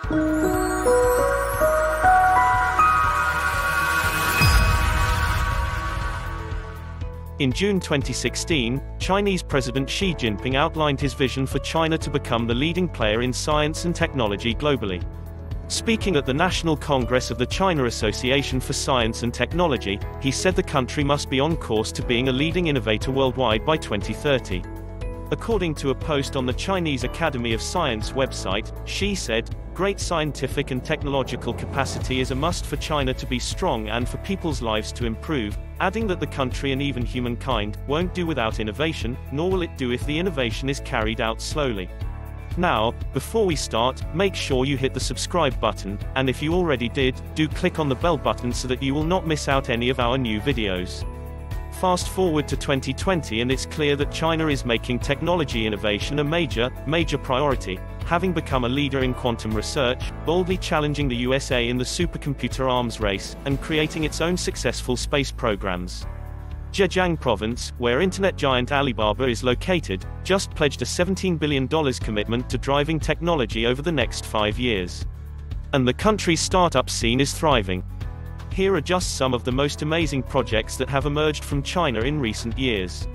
In June 2016, Chinese President Xi Jinping outlined his vision for China to become the leading player in science and technology globally. Speaking at the National Congress of the China Association for Science and Technology, he said the country must be on course to being a leading innovator worldwide by 2030. According to a post on the Chinese Academy of Science website, Xi said, "Great scientific and technological capacity is a must for China to be strong and for people's lives to improve," adding that the country and even humankind won't do without innovation, nor will it do if the innovation is carried out slowly. Now, before we start, make sure you hit the subscribe button, and if you already did, do click on the bell button so that you will not miss out any of our new videos. Fast forward to 2020 and it's clear that China is making technology innovation a major priority, having become a leader in quantum research, boldly challenging the USA in the supercomputer arms race, and creating its own successful space programs. Zhejiang province, where internet giant Alibaba is located, just pledged a $17 billion commitment to driving technology over the next 5 years. And the country's startup scene is thriving. Here are just some of the most amazing projects that have emerged from China in recent years.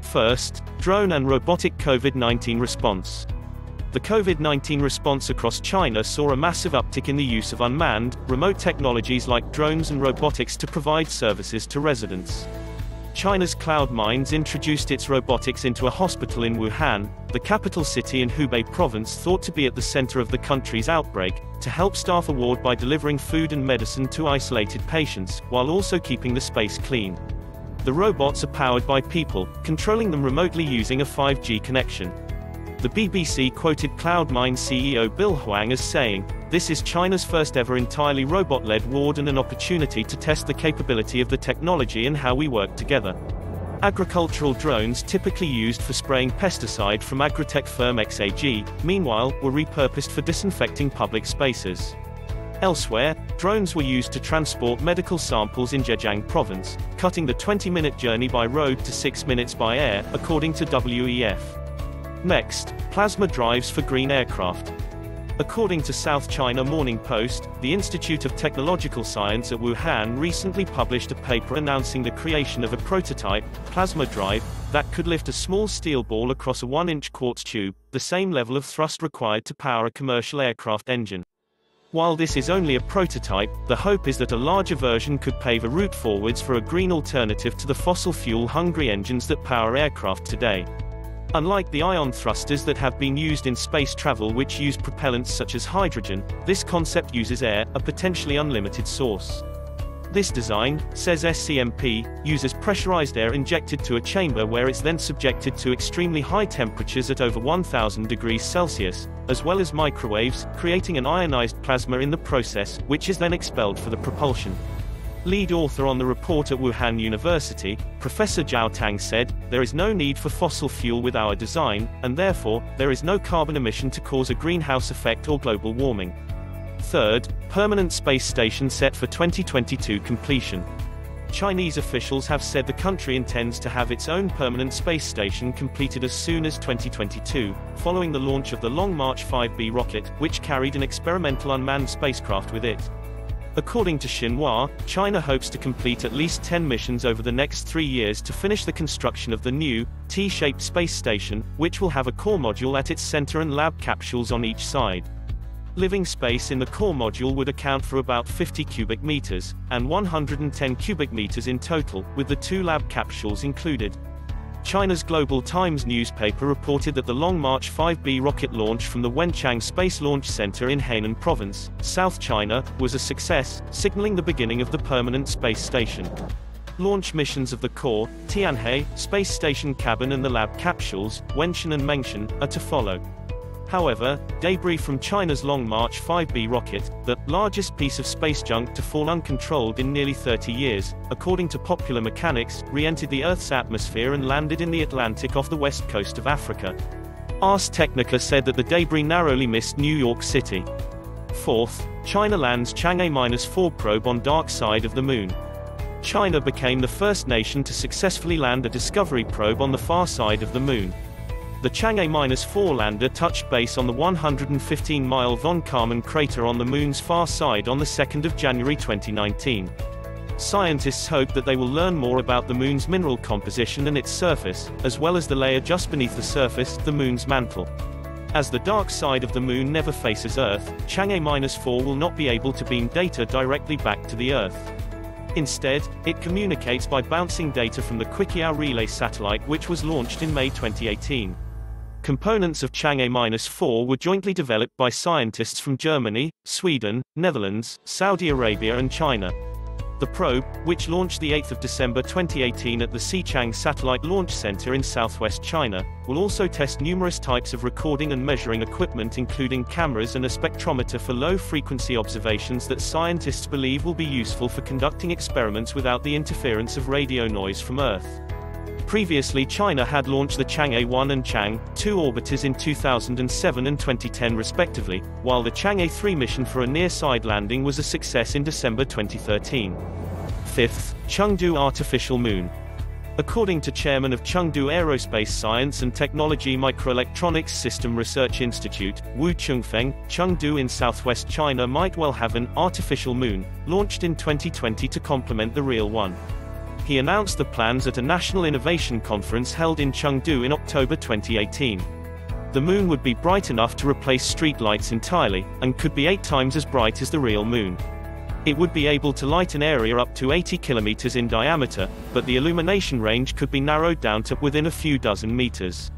First, drone and robotic COVID-19 response. The COVID-19 response across China saw a massive uptick in the use of unmanned, remote technologies like drones and robotics to provide services to residents. China's Cloud Mines introduced its robotics into a hospital in Wuhan, the capital city in Hubei province thought to be at the center of the country's outbreak, to help staff a ward by delivering food and medicine to isolated patients, while also keeping the space clean. The robots are powered by people, controlling them remotely using a 5G connection. The BBC quoted Cloud Mine CEO Bill Huang as saying, "This is China's first ever entirely robot-led ward and an opportunity to test the capability of the technology and how we work together." Agricultural drones typically used for spraying pesticide from agritech firm XAG, meanwhile, were repurposed for disinfecting public spaces. Elsewhere, drones were used to transport medical samples in Zhejiang province, cutting the 20-minute journey by road to 6 minutes by air, according to WEF. Next, plasma drives for green aircraft. According to South China Morning Post, the Institute of Technological Science at Wuhan recently published a paper announcing the creation of a prototype, plasma drive, that could lift a small steel ball across a 1-inch quartz tube, the same level of thrust required to power a commercial aircraft engine. While this is only a prototype, the hope is that a larger version could pave a route forwards for a green alternative to the fossil fuel-hungry engines that power aircraft today. Unlike the ion thrusters that have been used in space travel which use propellants such as hydrogen, this concept uses air, a potentially unlimited source. This design, says SCMP, uses pressurized air injected to a chamber where it's then subjected to extremely high temperatures at over 1000 degrees Celsius, as well as microwaves, creating an ionized plasma in the process, which is then expelled for the propulsion. Lead author on the report at Wuhan University, Professor Zhao Tang said, "There is no need for fossil fuel with our design, and therefore, there is no carbon emission to cause a greenhouse effect or global warming." Third, permanent space station set for 2022 completion. Chinese officials have said the country intends to have its own permanent space station completed as soon as 2022, following the launch of the Long March 5B rocket, which carried an experimental unmanned spacecraft with it. According to Xinhua, China hopes to complete at least 10 missions over the next 3 years to finish the construction of the new, T-shaped space station, which will have a core module at its center and lab capsules on each side. Living space in the core module would account for about 50 cubic meters, and 110 cubic meters in total, with the 2 lab capsules included. China's Global Times newspaper reported that the Long March 5B rocket launch from the Wenchang Space Launch Center in Hainan Province, South China, was a success, signaling the beginning of the permanent space station. Launch missions of the core, Tianhe, space station cabin and the lab capsules, Wenshan and Mengshan, are to follow. However, debris from China's Long March 5B rocket, the largest piece of space junk to fall uncontrolled in nearly 30 years, according to Popular Mechanics, re-entered the Earth's atmosphere and landed in the Atlantic off the west coast of Africa. Ars Technica said that the debris narrowly missed New York City. Fourth, China lands Chang A-4 probe on dark side of the moon. China became the first nation to successfully land a Discovery probe on the far side of the moon. The Chang A-4 lander touched base on the 115-mile von Karman crater on the Moon's far side on the 2nd of January 2019. Scientists hope that they will learn more about the Moon's mineral composition and its surface, as well as the layer just beneath the surface, the Moon's mantle. As the dark side of the Moon never faces Earth, Chang A-4 will not be able to beam data directly back to the Earth. Instead, it communicates by bouncing data from the Quikiao relay satellite which was launched in May 2018. Components of Chang A-4 were jointly developed by scientists from Germany, Sweden, Netherlands, Saudi Arabia and China. The probe, which launched the 8th of December 2018 at the Xichang Satellite Launch Center in southwest China, will also test numerous types of recording and measuring equipment including cameras and a spectrometer for low-frequency observations that scientists believe will be useful for conducting experiments without the interference of radio noise from Earth. Previously, China had launched the Chang A-1 and Chang 2 orbiters in 2007 and 2010 respectively, while the Chang A-3 mission for a near-side landing was a success in December 2013. Fifth, Chengdu Artificial Moon. According to Chairman of Chengdu Aerospace Science and Technology Microelectronics System Research Institute, Wu Chengfeng, Chengdu in southwest China might well have an artificial moon, launched in 2020 to complement the real one. He announced the plans at a national innovation conference held in Chengdu in October 2018. The moon would be bright enough to replace streetlights entirely, and could be 8 times as bright as the real moon. It would be able to light an area up to 80 kilometers in diameter, but the illumination range could be narrowed down to within a few dozen meters.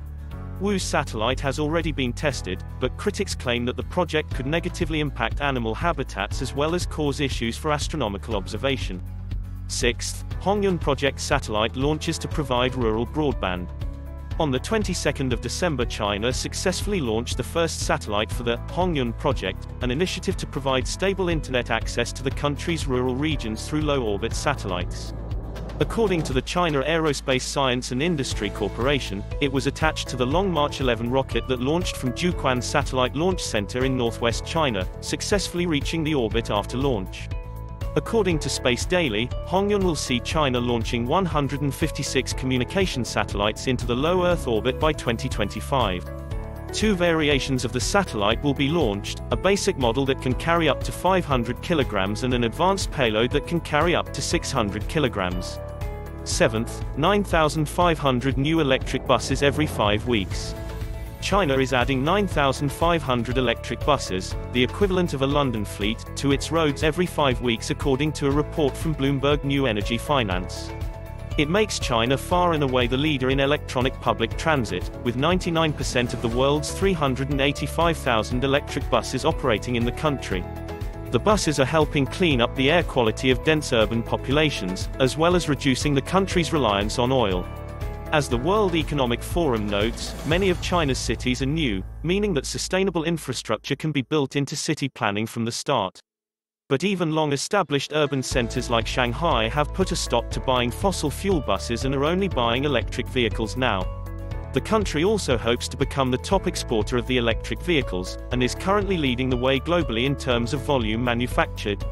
Wu's satellite has already been tested, but critics claim that the project could negatively impact animal habitats as well as cause issues for astronomical observation. Sixth, Hongyun Project satellite launches to provide rural broadband. On the 22nd of December, China successfully launched the first satellite for the Hongyun Project, an initiative to provide stable internet access to the country's rural regions through low-orbit satellites. According to the China Aerospace Science and Industry Corporation, it was attached to the Long March 11 rocket that launched from Jiuquan Satellite Launch Center in northwest China, successfully reaching the orbit after launch. According to Space Daily, Hongyun will see China launching 156 communication satellites into the low Earth orbit by 2025. 2 variations of the satellite will be launched, a basic model that can carry up to 500 kilograms and an advanced payload that can carry up to 600 kilograms. 7th, 9,500 new electric buses every 5 weeks. China is adding 9,500 electric buses, the equivalent of a London fleet, to its roads every 5 weeks according to a report from Bloomberg New Energy Finance. It makes China far and away the leader in electronic public transit, with 99% of the world's 385,000 electric buses operating in the country. The buses are helping clean up the air quality of dense urban populations, as well as reducing the country's reliance on oil. As the World Economic Forum notes, many of China's cities are new, meaning that sustainable infrastructure can be built into city planning from the start. But even long-established urban centers like Shanghai have put a stop to buying fossil fuel buses and are only buying electric vehicles now. The country also hopes to become the top exporter of the electric vehicles, and is currently leading the way globally in terms of volume manufactured.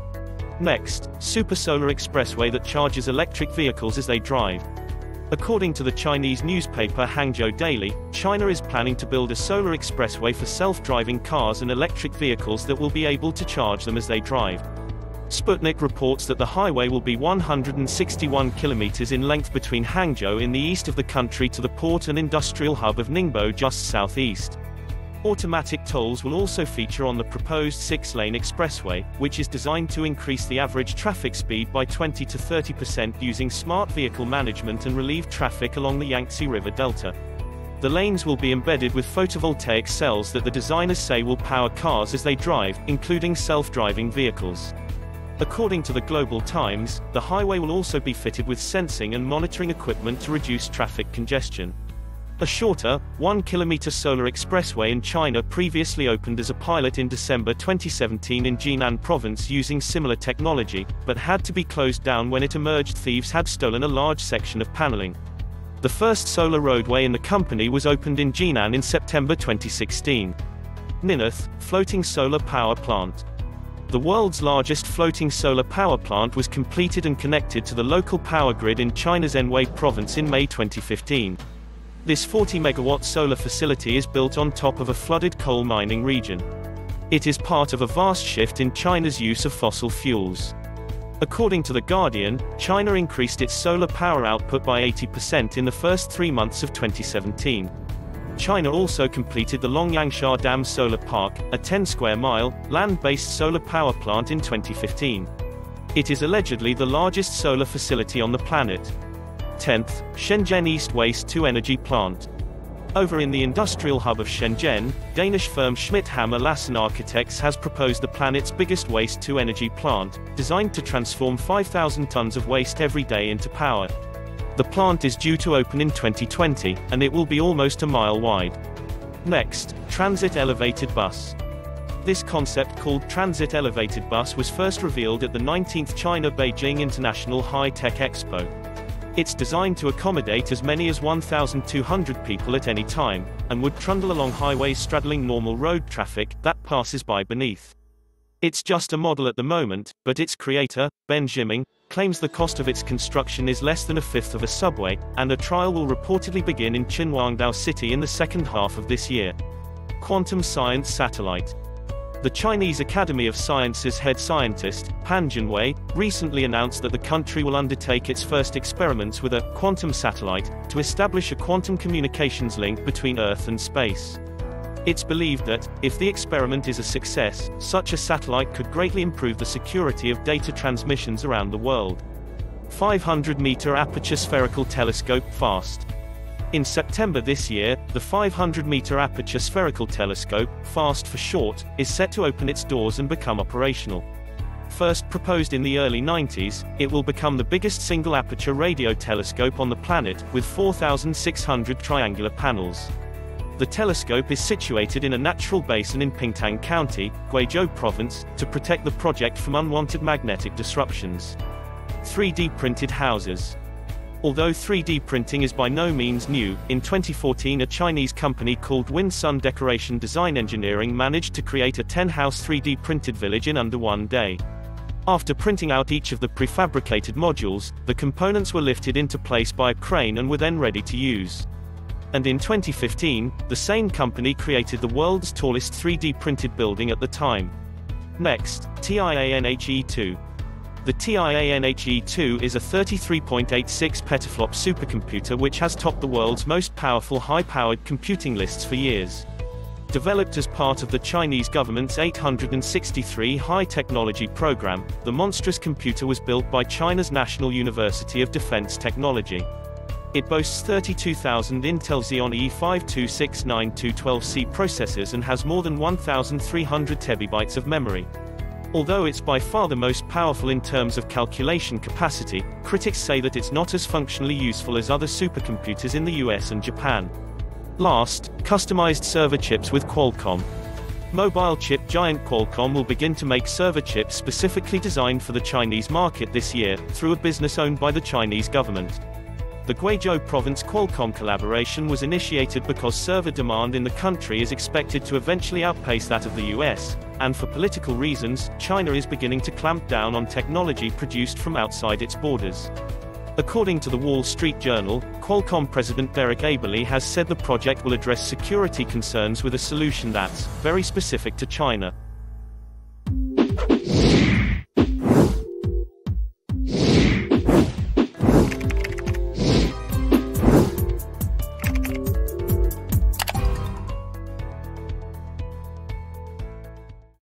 Next, super solar expressway that charges electric vehicles as they drive. According to the Chinese newspaper Hangzhou Daily, China is planning to build a solar expressway for self-driving cars and electric vehicles that will be able to charge them as they drive. Sputnik reports that the highway will be 161 kilometers in length between Hangzhou in the east of the country to the port and industrial hub of Ningbo just southeast. Automatic tolls will also feature on the proposed 6-lane expressway, which is designed to increase the average traffic speed by 20 to 30% using smart vehicle management and relieve traffic along the Yangtze River Delta. The lanes will be embedded with photovoltaic cells that the designers say will power cars as they drive, including self-driving vehicles. According to the Global Times, the highway will also be fitted with sensing and monitoring equipment to reduce traffic congestion. A shorter, 1-kilometer solar expressway in China previously opened as a pilot in December 2017 in Jinan province using similar technology, but had to be closed down when it emerged thieves had stolen a large section of paneling. The first solar roadway in the company was opened in Jinan in September 2016. Nineth, floating solar power plant. The world's largest floating solar power plant was completed and connected to the local power grid in China's Anhui province in May 2015. This 40-megawatt solar facility is built on top of a flooded coal mining region. It is part of a vast shift in China's use of fossil fuels. According to The Guardian, China increased its solar power output by 80% in the first 3 months of 2017. China also completed the Longyangsha Dam Solar Park, a 10-square-mile, land-based solar power plant in 2015. It is allegedly the largest solar facility on the planet. 10th, Shenzhen East Waste-to-Energy Plant. Over in the industrial hub of Shenzhen, Danish firm Schmidt-Hammer Lassen Architects has proposed the planet's biggest waste-to-energy plant, designed to transform 5,000 tons of waste every day into power. The plant is due to open in 2020, and it will be almost a mile wide. Next, Transit Elevated Bus. This concept called Transit Elevated Bus was first revealed at the 19th China Beijing International High-Tech Expo. It's designed to accommodate as many as 1,200 people at any time, and would trundle along highways straddling normal road traffic that passes by beneath. It's just a model at the moment, but its creator, Ben Jiming, claims the cost of its construction is less than a fifth of a subway, and a trial will reportedly begin in Qinhuangdao City in the second half of this year. Quantum Science Satellite. The Chinese Academy of Sciences head scientist, Pan Jianwei, recently announced that the country will undertake its first experiments with a quantum satellite to establish a quantum communications link between Earth and space. It's believed that, if the experiment is a success, such a satellite could greatly improve the security of data transmissions around the world. 500-meter aperture spherical telescope FAST. In September this year, the 500-meter aperture spherical telescope, FAST for short, is set to open its doors and become operational. First proposed in the early 90s, it will become the biggest single-aperture radio telescope on the planet, with 4,600 triangular panels. The telescope is situated in a natural basin in Pingtang County, Guizhou Province, to protect the project from unwanted magnetic disruptions. 3D printed houses. Although 3D printing is by no means new, in 2014 a Chinese company called Win-Sun Decoration Design Engineering managed to create a 10-house 3D printed village in under 1 day. After printing out each of the prefabricated modules, the components were lifted into place by a crane and were then ready to use. And in 2015, the same company created the world's tallest 3D printed building at the time. Next, TIANHE-2. The TIANHE-2 is a 33.86 petaflop supercomputer which has topped the world's most powerful high-powered computing lists for years. Developed as part of the Chinese government's 863 high-technology program, the monstrous computer was built by China's National University of Defense Technology. It boasts 32,000 Intel Xeon E5269212C processors and has more than 1,300 TB of memory. Although it's by far the most powerful in terms of calculation capacity, critics say that it's not as functionally useful as other supercomputers in the US and Japan. Last, customized server chips with Qualcomm. Mobile chip giant Qualcomm will begin to make server chips specifically designed for the Chinese market this year, through a business owned by the Chinese government. The Guizhou Province Qualcomm collaboration was initiated because server demand in the country is expected to eventually outpace that of the US, and for political reasons, China is beginning to clamp down on technology produced from outside its borders. According to the Wall Street Journal, Qualcomm President Derek Aberle has said the project will address security concerns with a solution that's very specific to China.